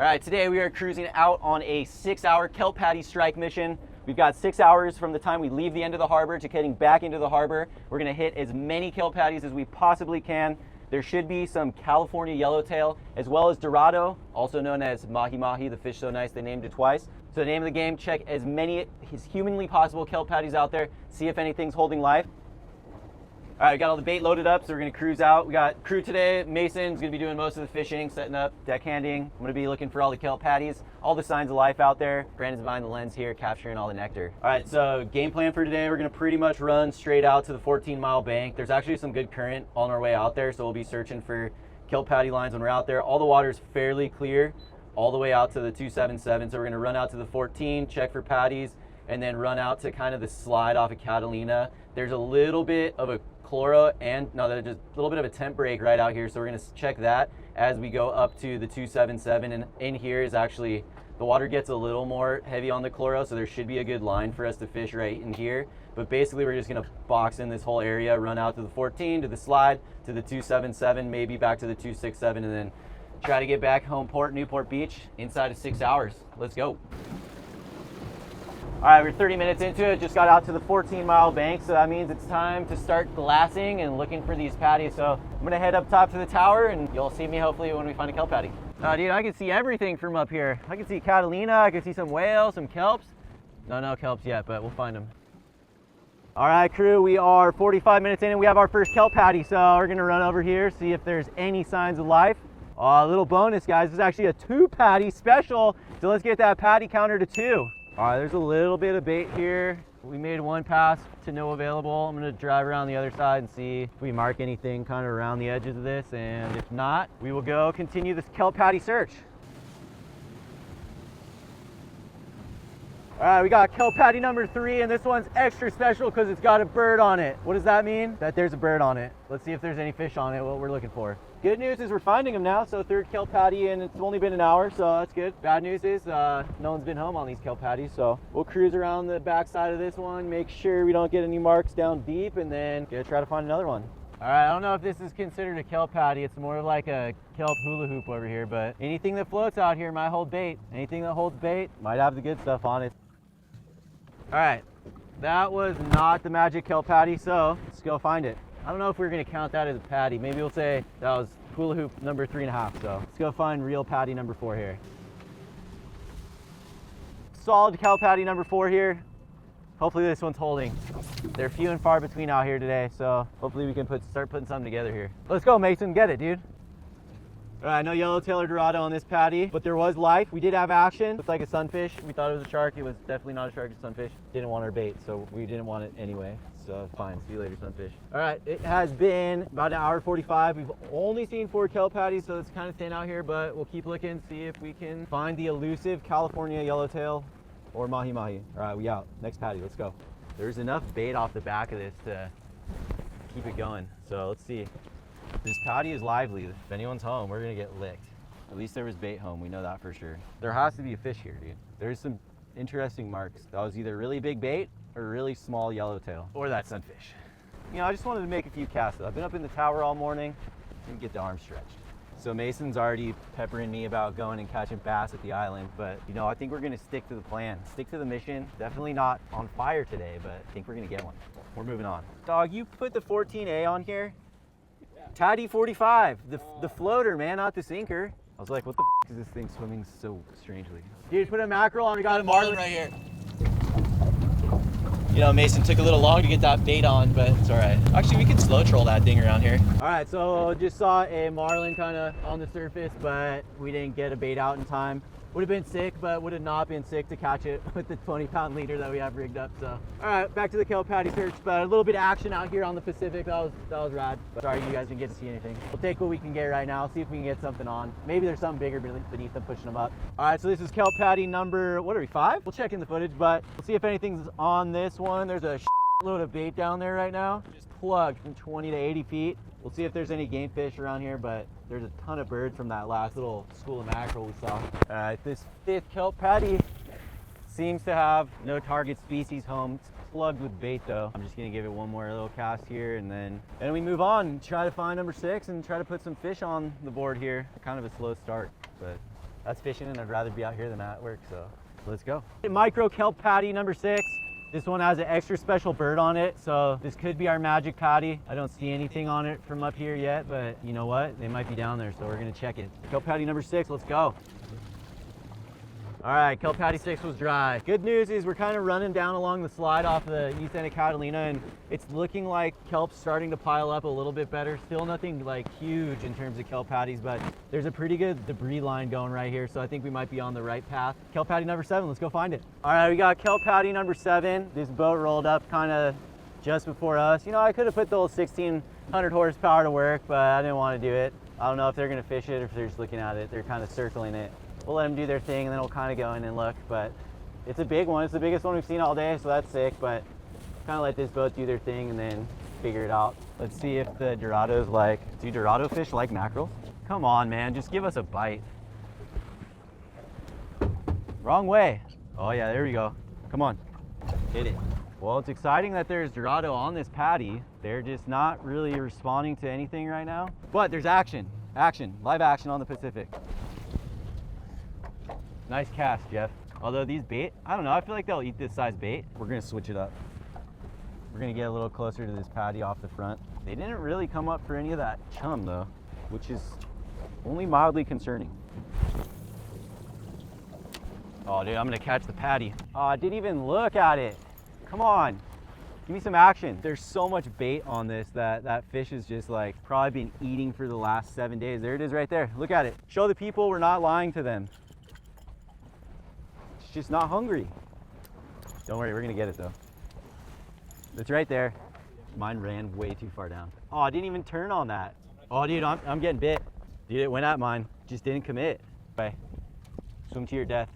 All right, today we are cruising out on a 6-hour kelp paddy strike mission. We've got 6 hours from the time we leave the end of the harbor to getting back into the harbor. We're gonna hit as many kelp paddies as we possibly can. There should be some California yellowtail, as well as dorado, also known as mahi-mahi, the fish so nice they named it twice. So the name of the game, check as many as humanly possible kelp paddies out there, see if anything's holding life. All right, we got all the bait loaded up, so we're gonna cruise out. We got crew today. Mason's gonna be doing most of the fishing, setting up, deckhanding. I'm gonna be looking for all the kelp paddies, all the signs of life out there. Brandon's behind the lens here, capturing all the nectar. All right, so game plan for today, we're gonna pretty much run straight out to the 14-mile bank. There's actually some good current on our way out there, so we'll be searching for kelp paddy lines when we're out there. All the water's fairly clear all the way out to the 277, so we're gonna run out to the 14, check for paddies, and then run out to kind of the slide off of Catalina. There's a little bit of a chloro and there's just a little bit of a temp break right out here, so we're going to check that as we go up to the 277. And in here is actually, the water gets a little more heavy on the chloro, so there should be a good line for us to fish right in here. But basically we're just going to box in this whole area, run out to the 14, to the slide, to the 277, maybe back to the 267, and then try to get back home port Newport Beach inside of 6 hours. Let's go. All right, we're 30 minutes into it, just got out to the 14-mile bank, so that means it's time to start glassing and looking for these paddies. So I'm gonna head up top to the tower, and you'll see me hopefully when we find a kelp paddy. Dude, I can see everything from up here. I can see Catalina, I can see some whales, some kelps. No kelps yet, but we'll find them. All right, crew, we are 45 minutes in and we have our first kelp paddy, so we're gonna run over here, see if there's any signs of life. A little bonus, guys, this is actually a 2 paddy special, so let's get that paddy counter to 2. All right, there's a little bit of bait here. We made one pass to no available. I'm gonna drive around the other side and see if we mark anything kind of around the edges of this, and if not, we will go continue this kelp paddy search. All right, we got kelp paddy number 3, and this one's extra special because it's got a bird on it. What does that mean? That there's a bird on it. Let's see if there's any fish on it, what we're looking for. Good news is we're finding them now, so 3rd kelp paddy, and it's only been an hour, so that's good. Bad news is no one's been home on these kelp paddies, so we'll cruise around the back side of this one, make sure we don't get any marks down deep, and then try to find another one. All right, I don't know if this is considered a kelp paddy. It's more like a kelp hula hoop over here, but anything that floats out here might hold bait. Anything that holds bait might have the good stuff on it. All right, that was not the magic kelp paddy, so let's go find it. I don't know if we're gonna count that as a paddy. Maybe we'll say that was hula hoop number 3.5, so let's go find real paddy number 4 here. Solid kelp paddy number 4 here. Hopefully this one's holding. They're few and far between out here today, so hopefully we can start putting something together here. Let's go, Mason, get it, dude. All right, no yellowtail or dorado on this paddy, but there was life. We did have action. Looks like a sunfish. We thought it was a shark. It was definitely not a shark, it's a sunfish. Didn't want our bait, so we didn't want it anyway. So fine, see you later, sunfish. All right, it has been about 1:45. We've only seen 4 kelp paddies, so it's kind of thin out here, but we'll keep looking, see if we can find the elusive California yellowtail or mahi-mahi. All right, we out. Next paddy, let's go. There's enough bait off the back of this to keep it going, so let's see. This paddy is lively. If anyone's home, we're gonna get licked. At least there was bait home, we know that for sure. There has to be a fish here, dude. There's some interesting marks. That was either really big bait or really small yellowtail, or that sunfish. You know, I just wanted to make a few casts. I've been up in the tower all morning and get the arm stretched. So Mason's already peppering me about going and catching bass at the island, but you know, I think we're gonna stick to the plan, stick to the mission. Definitely not on fire today, but I think we're gonna get one. We're moving on. Dog, you put the 14A on here? Paddy 45, the floater, man, not the sinker. I was like, what the f is this thing swimming so strangely? Dude, put a mackerel on, we got a marlin right here. You know, Mason took a little long to get that bait on, but it's all right. Actually, we could slow troll that thing around here. All right, so just saw a marlin kind of on the surface, but we didn't get a bait out in time. Would have been sick, but would have not been sick to catch it with the 20-pound leader that we have rigged up. So, all right, back to the kelp paddy search, but a little bit of action out here on the Pacific. That was rad. But sorry, you guys didn't get to see anything. We'll take what we can get right now, see if we can get something on. Maybe there's something bigger beneath them pushing them up. All right, so this is kelp paddy number, what are we, 5? We'll check in the footage, but we'll see if anything's on this one. There's a load of bait down there right now, just plugged from 20 to 80 feet. We'll see if there's any game fish around here, but there's a ton of birds from that last little school of mackerel we saw. All right, this 5th kelp paddy seems to have no target species home. It's plugged with bait though. I'm just gonna give it one more little cast here, and then we move on and try to find number 6 and try to put some fish on the board here. Kind of a slow start, but That's fishing, and I'd rather be out here than at work, so let's go. Micro kelp patty number 6. This one has an extra special bird on it, so this could be our magic patty. I don't see anything on it from up here yet, but you know what? They might be down there, so we're gonna check it. Kelp patty number 6, let's go. All right, kelp patty 6 was dry. Good news is we're kind of running down along the slide off the east end of Catalina, and it's looking like kelp's starting to pile up a little bit better. Still nothing like huge in terms of kelp patties, but there's a pretty good debris line going right here, so I think we might be on the right path. Kelp patty number 7, let's go find it. All right, we got kelp patty number 7. This boat rolled up kind of just before us. You know, I could have put the old 1600 horsepower to work, but I didn't want to do it. I don't know if they're gonna fish it or if they're just looking at it. They're kind of circling it. We'll let them do their thing, and then we'll kind of go in and look, but it's a big one. It's the biggest one we've seen all day, so that's sick, but kind of let this boat do their thing and then figure it out. Let's see if the Dorado's like, do Dorado fish like mackerel? Come on, man, just give us a bite. Wrong way. Oh yeah, there we go. Come on, hit it. Well, it's exciting that there's Dorado on this patty. They're just not really responding to anything right now, but there's action, live action on the Pacific. Nice cast, Jeff. Although these bait, I don't know, I feel like they'll eat this size bait. We're gonna switch it up. We're gonna get a little closer to this patty off the front. They didn't really come up for any of that chum though, which is only mildly concerning. Oh dude, I'm gonna catch the patty. Oh, I didn't even look at it. Come on, give me some action. There's so much bait on this that fish is just like probably been eating for the last 7 days. There it is right there, look at it. Show the people we're not lying to them. Just not hungry. Don't worry, we're gonna get it though. It's right there. Mine ran way too far down. Oh, I didn't even turn on that. Oh dude, I'm getting bit. Dude, it went at mine. Just didn't commit. Okay. Swim to your death.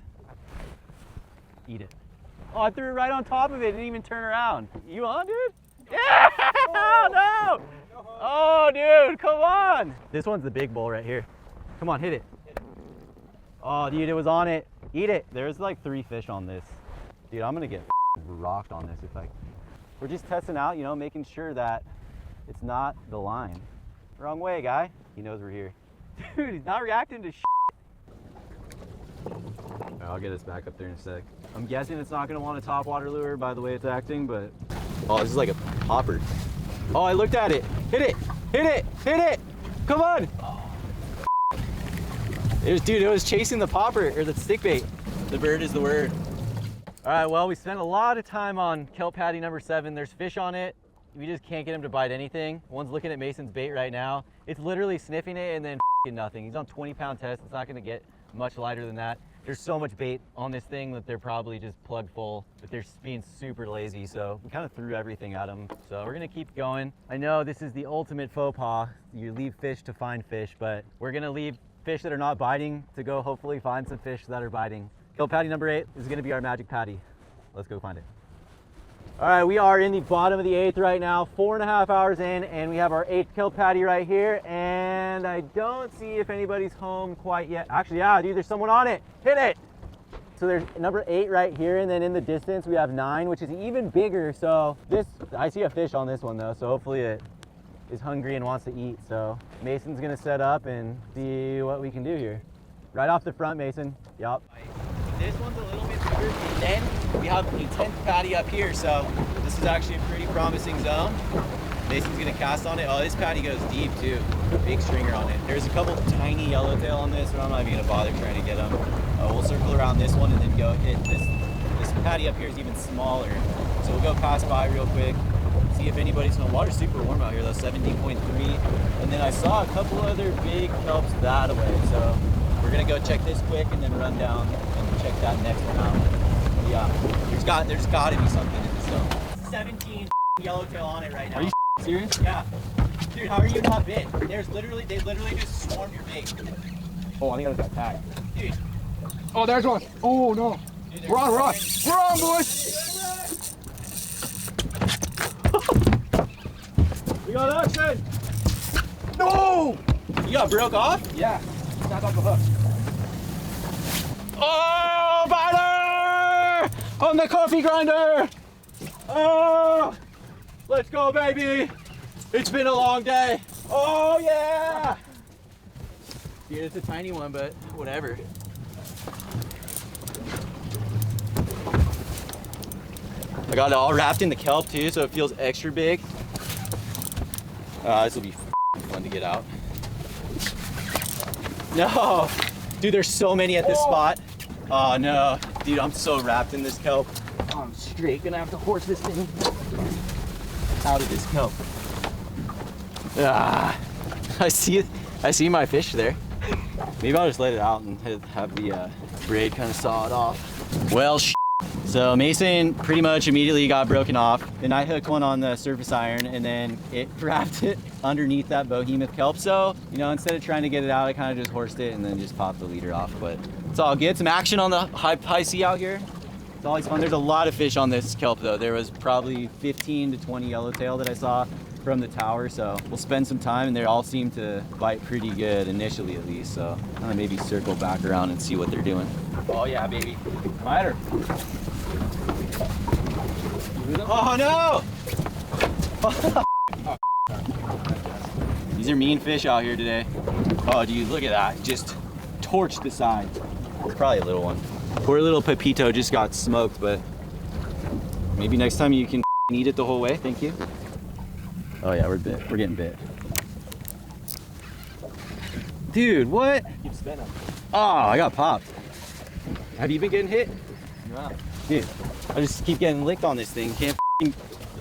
Eat it. Oh, I threw it right on top of it. Didn't even turn around. You on, dude? Yeah! Oh, no! Oh, dude, come on! This one's the big bowl right here. Come on, hit it. Oh, dude, it was on it. Eat it. There's like 3 fish on this. Dude, I'm gonna get rocked on this if I... We're just testing out, you know, making sure that it's not the line. Wrong way, guy. He knows we're here. Dude, he's not reacting to I'll get us back up there in a sec. I'm guessing it's not gonna want a topwater lure by the way it's acting, but... Oh, this is like a popper. Oh, I looked at it. Hit it, hit it, hit it. Come on. It was chasing the popper, or the stick bait. The bird is the word. All right, well, we spent a lot of time on kelp patty number 7. There's fish on it. We just can't get him to bite anything. One's looking at Mason's bait right now. It's literally sniffing it and then nothing. He's on 20-pound test. It's not gonna get much lighter than that. There's so much bait on this thing that they're probably just plugged full, but they're being super lazy, so we kind of threw everything at them. So we're gonna keep going. I know this is the ultimate faux pas. You leave fish to find fish, but we're gonna leave fish that are not biting to go hopefully find some fish that are biting. Kelp patty number 8 is gonna be our magic patty. Let's go find it. All right, we are in the bottom of the 8th right now, 4.5 hours in, and we have our 8th kelp patty right here, and I don't see if anybody's home quite yet. Actually, yeah, dude, there's someone on it. Hit it! So there's number 8 right here, and then in the distance we have 9, which is even bigger. So this, I see a fish on this one though, so hopefully it is hungry and wants to eat. So Mason's gonna set up and see what we can do here. Right off the front, Mason. Yup. This one's a little bit bigger, and then we have a 10th patty up here, so this is actually a pretty promising zone. Mason's gonna cast on it. Oh, this patty goes deep too. Big stringer on it. There's a couple tiny yellowtail on this, but I'm not even gonna bother trying to get them. We'll circle around this one and then go hit this. This patty up here is even smaller, so we'll go pass by real quick. See if anybody's gonna. Water's super warm out here though, 17.3. And then I saw a couple other big kelps that way, so we're gonna go check this quick and then run down and check that next one out. Yeah, there's gotta be something in this zone. 17 yellowtail on it right now. Are you serious? Yeah. Dude, how are you not bit? They literally just swarmed your bait. Oh, I think I just got tagged. Dude. Oh, there's one. Oh no. Dude, we're on, boys. We got action. No. You got broke off? Yeah. Snap off the hook. Oh, biter! On the coffee grinder! Oh! Let's go, baby! It's been a long day. Oh, yeah! Dude, it's a tiny one, but whatever. I got it all wrapped in the kelp too, so it feels extra big. This will be fun to get out. No, dude, there's so many at this spot. Oh no, dude, I'm so wrapped in this kelp. I'm straight gonna have to horse this thing out of this kelp. I see my fish there. Maybe I'll just let it out and have the braid kind of saw it off. Well, so Mason pretty much immediately got broken off, and I hooked one on the surface iron, and then it wrapped it underneath that behemoth kelp. So, you know, instead of trying to get it out, I kind of just horsed it and then just popped the leader off. But it's all good. Some action on the high sea out here. It's always fun. There's a lot of fish on this kelp though. There was probably 15 to 20 yellowtail that I saw from the tower, so we'll spend some time, and they all seem to bite pretty good initially at least. So I'm gonna maybe circle back around and see what they're doing. Oh yeah, baby. Biter. Oh no! These are mean fish out here today. Oh dude, look at that. Just torched the side. It's probably a little one. Poor little Pepito just got smoked, but maybe next time you can eat it the whole way. Thank you. Oh yeah, we're bit. We're getting bit. Dude, what? Keep spinning. Oh, I got popped. Have you been getting hit? Yeah. Dude, I just keep getting licked on this thing. Can't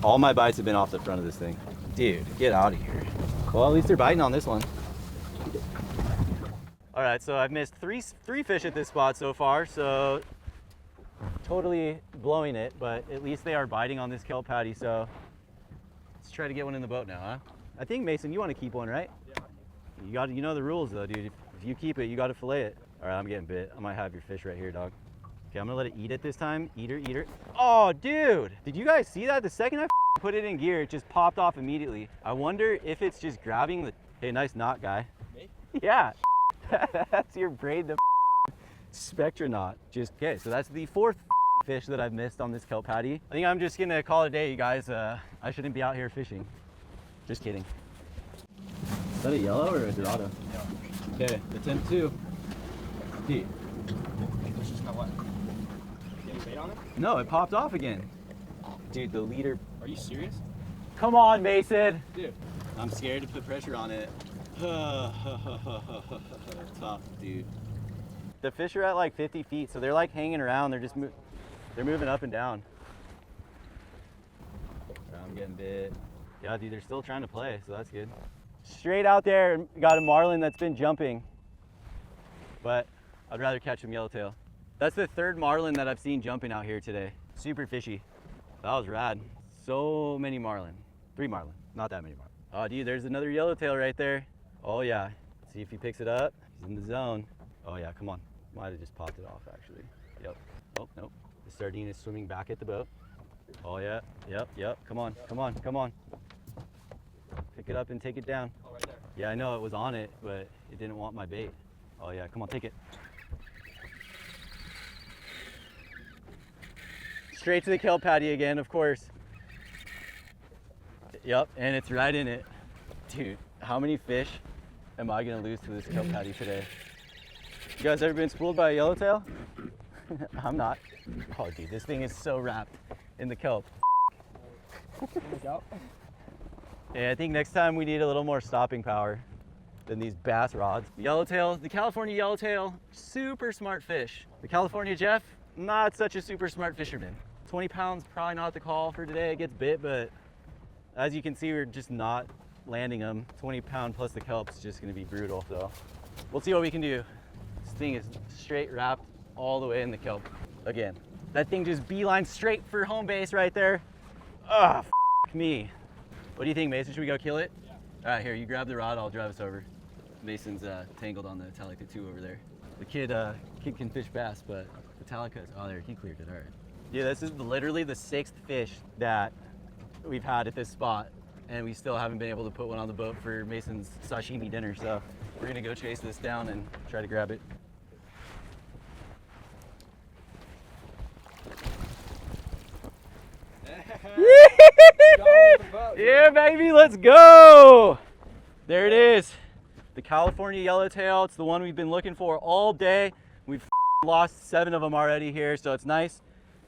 all my bites have been off the front of this thing. Dude, get out of here. Well, at least they're biting on this one. All right, so I've missed three fish at this spot so far, so totally blowing it, but at least they are biting on this kelp patty, so let's try to get one in the boat now, huh? I think, Mason, you want to keep one, right? Yeah. You know the rules though, dude. If you keep it, you got to fillet it. All right, I'm getting bit. I might have your fish right here, dog. Okay, I'm gonna let it eat it this time. Eat her. Oh, dude, did you guys see that? The second I put it in gear, it just popped off immediately. I wonder if it's just grabbing the, hey, nice knot, guy. Me? Yeah. That's your braid, the Spectronaut. Just, okay, so that's the fourth fish that I've missed on this kelp patty. I think I'm just gonna call it a day, you guys. I shouldn't be out here fishing. Just kidding. Is that a yellow or a dorado? Yeah. Okay, attempt 2. Dude. It's just not what? Getting bait on it? No, it popped off again. Dude, the leader. Are you serious? Come on, Mason. Dude. I'm scared to put pressure on it. Tough, dude. The fish are at like 50 feet, so they're like hanging around. They're just they're moving up and down. I'm getting bit. Yeah, dude, they're still trying to play, so that's good. Straight out there, got a marlin that's been jumping, but I'd rather catch some yellowtail. That's the third marlin that I've seen jumping out here today. Super fishy. That was rad. So many marlin. 3 marlin, not that many marlin. Oh, dude, there's another yellowtail right there. Oh yeah, see if he picks it up. He's in the zone. Oh yeah, come on. Might have just popped it off actually. Yep. Oh, nope. The sardine is swimming back at the boat. Oh yeah, yep. Come on. Pick it up and take it down. Oh, right there. Yeah, I know it was on it, but it didn't want my bait. Oh yeah, come on, take it. Straight to the kelp patty again, of course. Yep, and it's right in it. Dude, how many fish am I gonna lose to this kelp patty today? You guys ever been spooled by a yellowtail? I'm not. Oh dude, this thing is so wrapped in the kelp. Yeah, I think next time we need a little more stopping power than these bass rods. Yellowtail, the California yellowtail, super smart fish. The California Jeff, not such a super smart fisherman. 20 pounds, probably not the call for today. It gets bit, but as you can see, we're just not landing them. 20 pound plus the kelp is just gonna be brutal, so we'll see what we can do. This thing is straight wrapped all the way in the kelp. Again, that thing just beeline straight for home base right there. Ah, f me. What do you think, Mason? Should we go kill it? Yeah. All right, here, you grab the rod, I'll drive us over. Mason's tangled on the Talica 2 over there. The kid can fish bass, but the Talica's, oh there, he cleared it, all right. Yeah, this is literally the 6th fish that we've had at this spot, and we still haven't been able to put one on the boat for Mason's sashimi dinner, so we're gonna go chase this down and try to grab it. Yeah, baby, let's go. There it is. The California yellowtail. It's the one we've been looking for all day. We've lost 7 of them already here, so it's nice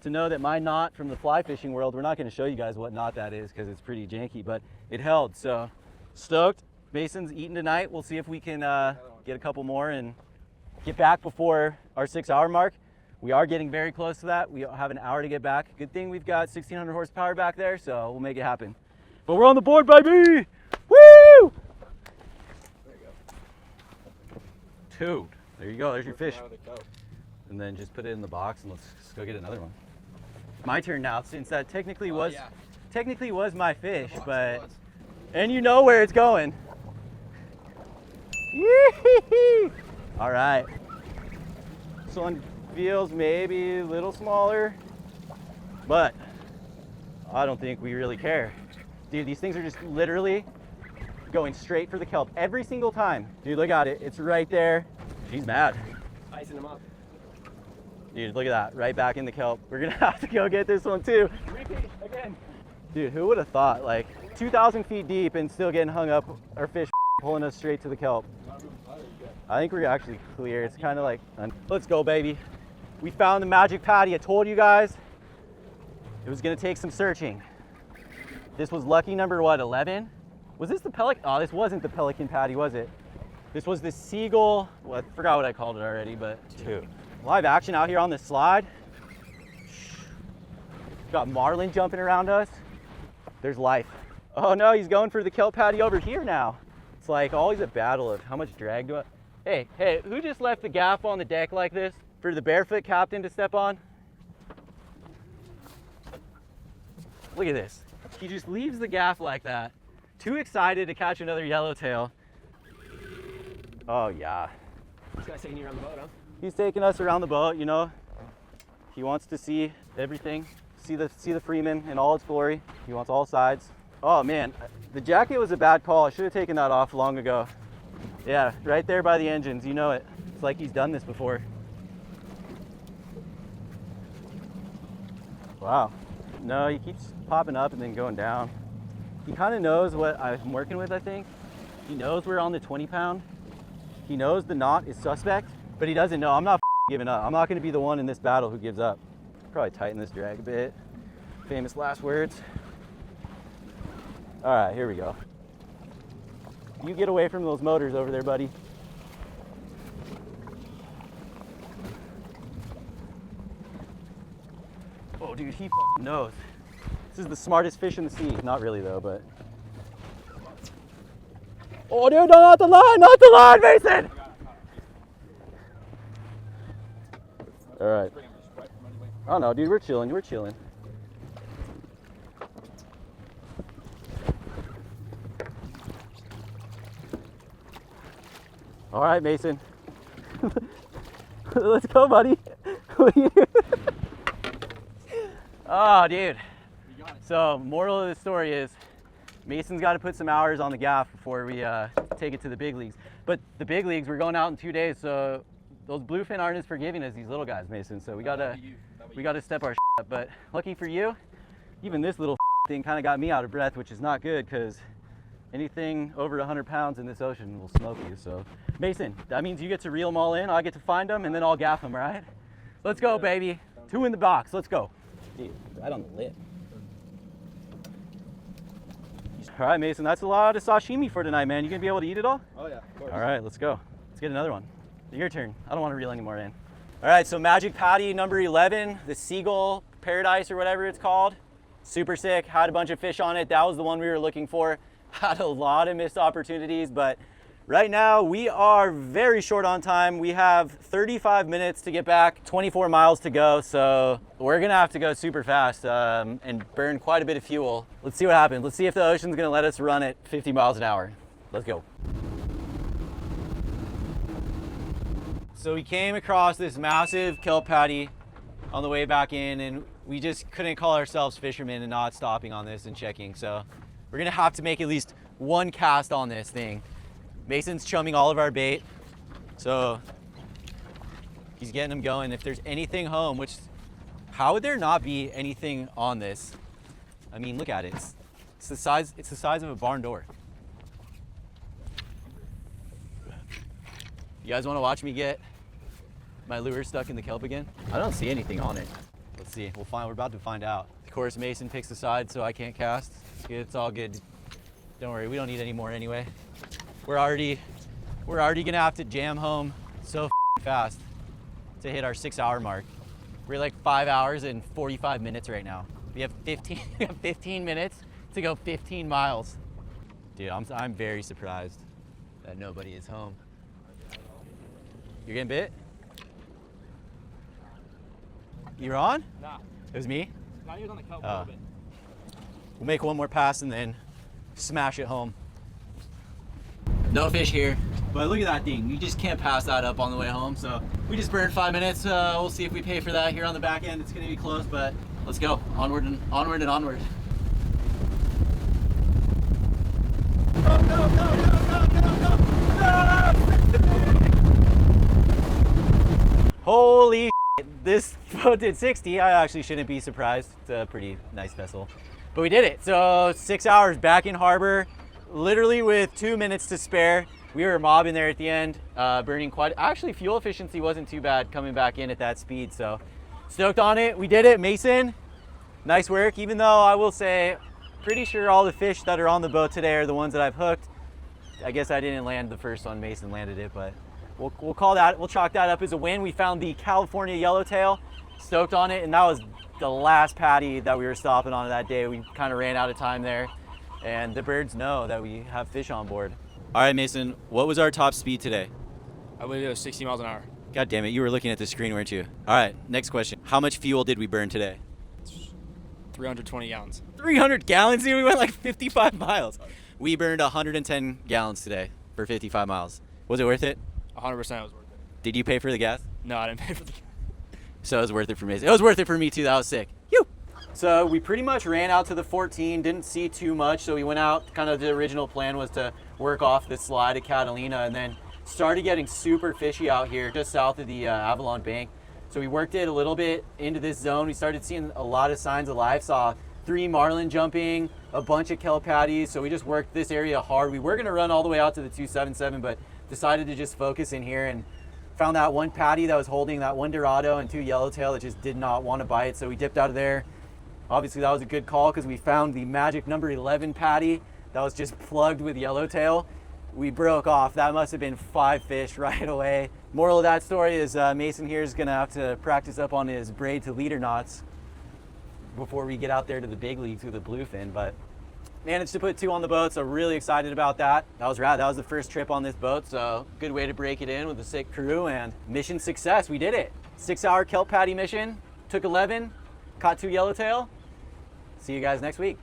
to know that my knot from the fly fishing world, we're not going to show you guys what knot that is because it's pretty janky, but it held. So stoked. Mason's eating tonight. We'll see if we can get a couple more and get back before our 6 hour mark. We are getting very close to that. We have an hour to get back. Good thing we've got 1,600 horsepower back there, so we'll make it happen. But we're on the board, baby! Woo! There you go. Dude, there you go. There's your fish. And then just put it in the box and let's go get another one. My turn now, since that technically was my fish, but and you know where it's going. Yee-hee-hee. All right. This one feels maybe a little smaller, but I don't think we really care. Dude, these things are just literally going straight for the kelp every single time. Dude, look at it. It's right there. She's mad. Icing them up. Dude, look at that. Right back in the kelp. We're going to have to go get this one too. Repeat again. Dude, who would have thought? Like 2,000 feet deep and still getting hung up, our fish pulling us straight to the kelp. I think we're actually clear. It's kind of like, let's go, baby. We found the magic paddy. I told you guys it was going to take some searching. This was lucky number what, 11? Was this the pelican? Oh, this wasn't the pelican paddy, was it? This was the seagull. Well, I forgot what I called it already, but dude, live action out here on this slide. Got marlin jumping around us. There's life. Oh no, he's going for the kelp paddy over here now. It's like always a battle of how much drag do I... Hey, who just left the gaff on the deck like this for the barefoot captain to step on? Look at this. He just leaves the gaff like that. Too excited to catch another yellowtail. Oh yeah. This guy's taking you around the boat, huh? He's taking us around the boat, you know. He wants to see everything, see the Freeman in all its glory. He wants all sides. Oh man, the jacket was a bad call. I should have taken that off long ago. Yeah, right there by the engines, you know it. It's like he's done this before. Wow. No, he keeps popping up and then going down. He kind of knows what I'm working with, I think. He knows we're on the 20 pound. He knows the knot is suspect, but he doesn't know. I'm not giving up. I'm not going to be the one in this battle who gives up. Probably tighten this drag a bit. Famous last words. All right, here we go. You get away from those motors over there, buddy. Oh, dude, he knows. This is the smartest fish in the sea. Not really, though, but... Oh, dude, no, not the line, Mason! All right. Oh, no, dude, we're chilling. All right, Mason. Let's go, buddy. Oh, dude. So, moral of the story is Mason's got to put some hours on the gaff before we take it to the big leagues. But the big leagues, we're going out in 2 days, so those bluefin aren't as forgiving as these little guys, Mason. So we gotta step our up. But lucky for you, even this little thing kind of got me out of breath, which is not good because anything over 100 pounds in this ocean will smoke you. So Mason, that means you get to reel them all in. I get to find them and then I'll gaff them, right? Let's go, baby. 2 in the box. Let's go. Dude, right on the lip. All right, Mason, that's a lot of sashimi for tonight, man. You gonna be able to eat it all? Oh yeah, of course. All right, let's go. Let's get another one. Your turn. I don't want to reel anymore in. All right, so magic paddy number 11, the seagull paradise or whatever it's called. Super sick. Had a bunch of fish on it. That was the one we were looking for. Had a lot of missed opportunities, but right now we are very short on time. We have 35 minutes to get back, 24 miles to go, so we're gonna have to go super fast and burn quite a bit of fuel. Let's see what happens. Let's see if the ocean's gonna let us run at 50 miles an hour. Let's go. So we came across this massive kelp paddy on the way back in, and we just couldn't call ourselves fishermen and not stopping on this and checking. So we're gonna have to make at least one cast on this thing. Mason's chumming all of our bait, so he's getting them going. If there's anything home, which, how would there not be anything on this? I mean, look at it. It's the size of a barn door. You guys want to watch me get my lure stuck in the kelp again? I don't see anything on it. Let's see. We're about to find out. Of course, Mason picks the side, so I can't cast. It's all good. Don't worry, we don't need any more anyway. We're already gonna have to jam home so fast to hit our 6-hour mark. We're like 5 hours and 45 minutes right now. We have 15 minutes to go 15 miles. Dude, I'm very surprised that nobody is home. You're getting bit? You're on? Nah. It was me? Nah, he was on the kelp a little bit. We'll make one more pass and then smash it home. No fish here, but look at that thing. You just can't pass that up on the way home. So we just burned 5 minutes. We'll see if we pay for that here on the back end. It's gonna be close, but let's go. Onward and onward and onward. No, no, no, no, no, no, no, no! Holy shit. This boat did 60. I actually shouldn't be surprised. It's a pretty nice vessel. But we did it. So 6 hours back in harbor, literally with 2 minutes to spare. We were mobbing there at the end, burning quite, actually fuel efficiency wasn't too bad coming back in at that speed. So stoked on it. We did it. Mason, nice work. Even though I will say, pretty sure all the fish that are on the boat today are the ones that I've hooked. I guess I didn't land the first one. Mason landed it, but we'll call that, we'll chalk that up as a win. We found the California Yellowtail, stoked on it, and that was the last paddy that we were stopping on that day. We kind of ran out of time there, and the birds know that we have fish on board. All right, Mason, what was our top speed today? I believe it was 60 miles an hour. God damn it, you were looking at the screen, weren't you? All right, next question. How much fuel did we burn today? 320 gallons. 300 gallons, dude. We went like 55 miles. We burned 110 gallons today for 55 miles. Was it worth it? 100% was worth it. Did you pay for the gas? No, I didn't pay for the. So it was worth it for Mason. It was worth it for me too. That was sick. Phew. So we pretty much ran out to the 14, didn't see too much. So we went out, kind of the original plan was to work off the slide at Catalina, and then started getting super fishy out here just south of the Avalon Bank. So we worked it a little bit into this zone. We started seeing a lot of signs of life. Saw 3 marlin jumping, a bunch of kelp paddies. So we just worked this area hard. We were gonna run all the way out to the 277, but decided to just focus in here and found that one paddy that was holding that one dorado and 2 yellowtail that just did not want to bite. So we dipped out of there. Obviously that was a good call because we found the magic number 11 paddy that was just plugged with yellowtail. We broke off. That must have been 5 fish right away. Moral of that story is Mason here is gonna have to practice up on his braid to leader knots before we get out there to the big leagues with the bluefin. But managed to put 2 on the boat, so really excited about that. That was rad. That was the first trip on this boat, so good way to break it in with a sick crew, and mission success. We did it. 6-hour kelp paddy mission, took 11, caught 2 yellowtail. See you guys next week.